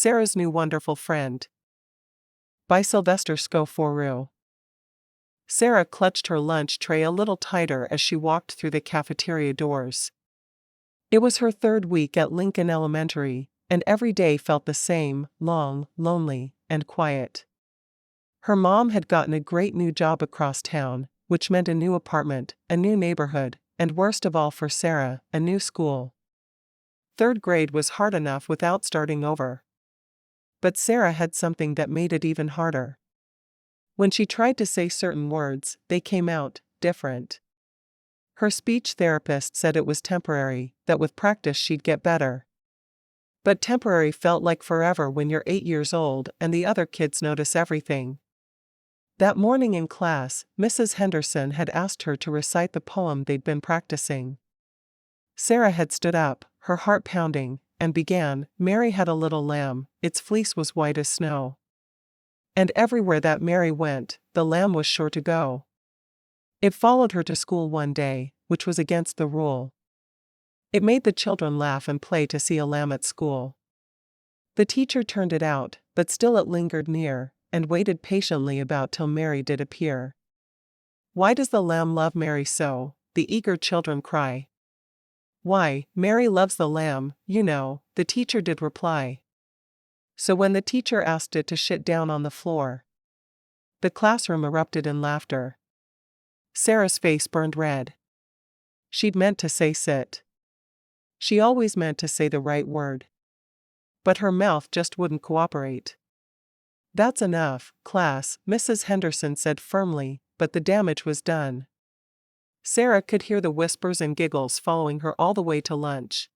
Sarah's New Wonderful Friend. By Sylvester Sko Fourroux. Sarah clutched her lunch tray a little tighter as she walked through the cafeteria doors. It was her third week at Lincoln Elementary, and every day felt the same, long, lonely, and quiet. Her mom had gotten a great new job across town, which meant a new apartment, a new neighborhood, and worst of all for Sarah, a new school. Third grade was hard enough without starting over. But Sarah had something that made it even harder. When she tried to say certain words, they came out different. Her speech therapist said it was temporary, that with practice she'd get better. But temporary felt like forever when you're 8 years old and the other kids notice everything. That morning in class, Mrs. Henderson had asked her to recite the poem they'd been practicing. Sarah had stood up, her heart pounding, and began, "Mary had a little lamb, its fleece was white as snow. And everywhere that Mary went, the lamb was sure to go." It followed her to school one day, which was against the rule. It made the children laugh and play to see a lamb at school. The teacher turned it out, but still it lingered near, and waited patiently about till Mary did appear. "Why does the lamb love Mary so?" the eager children cry. "Why, Mary loves the lamb, you know," the teacher did reply. So when the teacher asked it to sit down on the floor, the classroom erupted in laughter. Sarah's face burned red. She'd meant to say sit. She always meant to say the right word. But her mouth just wouldn't cooperate. "That's enough, class," Mrs. Henderson said firmly, but the damage was done. Sarah could hear the whispers and giggles following her all the way to lunch.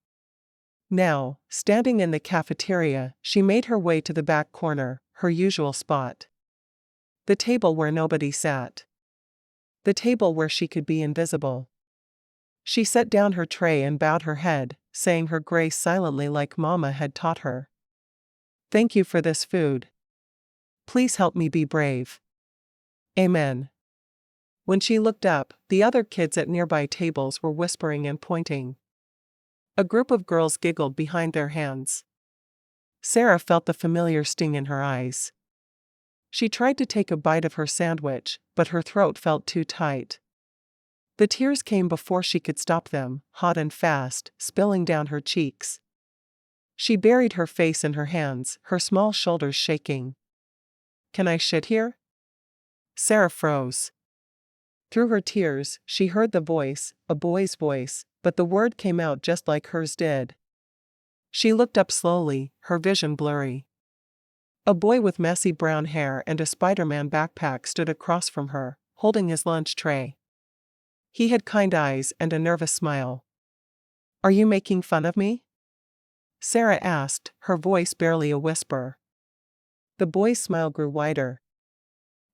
Now, standing in the cafeteria, she made her way to the back corner, her usual spot. The table where nobody sat. The table where she could be invisible. She set down her tray and bowed her head, saying her grace silently like Mama had taught her. "Thank you for this food. Please help me be brave. Amen." When she looked up, the other kids at nearby tables were whispering and pointing. A group of girls giggled behind their hands. Sarah felt the familiar sting in her eyes. She tried to take a bite of her sandwich, but her throat felt too tight. The tears came before she could stop them, hot and fast, spilling down her cheeks. She buried her face in her hands, her small shoulders shaking. "Can I sit here?" Sarah froze. Through her tears, she heard the voice, a boy's voice, but the word came out just like hers did. She looked up slowly, her vision blurry. A boy with messy brown hair and a Spider-Man backpack stood across from her, holding his lunch tray. He had kind eyes and a nervous smile. "Are you making fun of me?" Sarah asked, her voice barely a whisper. The boy's smile grew wider.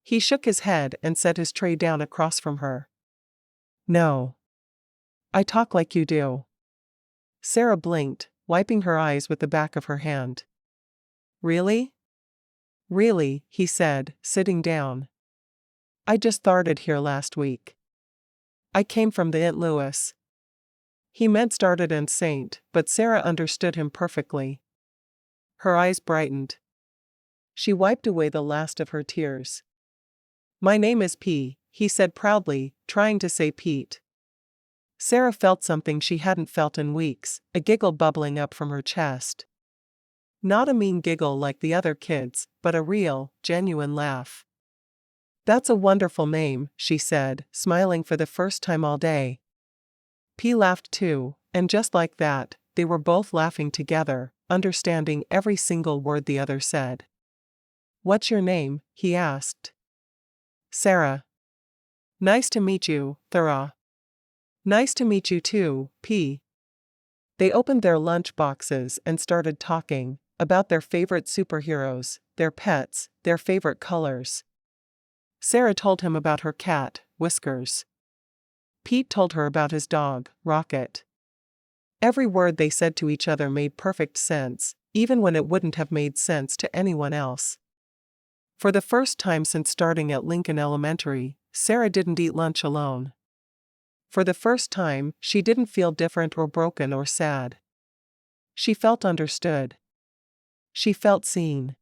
He shook his head and set his tray down across from her. "No. I talk like you do." Sarah blinked, wiping her eyes with the back of her hand. "Really?" "Really," he said, sitting down. "I just started here last week. I came from the St. Louis." He meant started in Saint, but Sarah understood him perfectly. Her eyes brightened. She wiped away the last of her tears. "My name is P," he said proudly, trying to say Pete. Sarah felt something she hadn't felt in weeks, a giggle bubbling up from her chest. Not a mean giggle like the other kids, but a real, genuine laugh. "That's a wonderful name," she said, smiling for the first time all day. P laughed too, and just like that, they were both laughing together, understanding every single word the other said. "What's your name?" he asked. "Sarah." "Nice to meet you, Thera." "Nice to meet you too, P." They opened their lunch boxes and started talking about their favorite superheroes, their pets, their favorite colors. Sarah told him about her cat, Whiskers. Pete told her about his dog, Rocket. Every word they said to each other made perfect sense, even when it wouldn't have made sense to anyone else. For the first time since starting at Lincoln Elementary, Sarah didn't eat lunch alone. For the first time, she didn't feel different or broken or sad. She felt understood. She felt seen.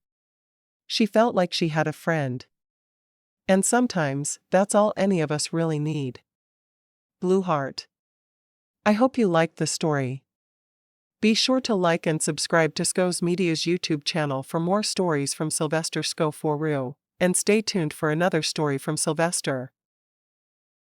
She felt like she had a friend. And sometimes, that's all any of us really need. Blue Heart. I hope you liked the story. Be sure to like and subscribe to Sko's Media's YouTube channel for more stories from Sylvester Sko Fourroux, and stay tuned for another story from Sylvester.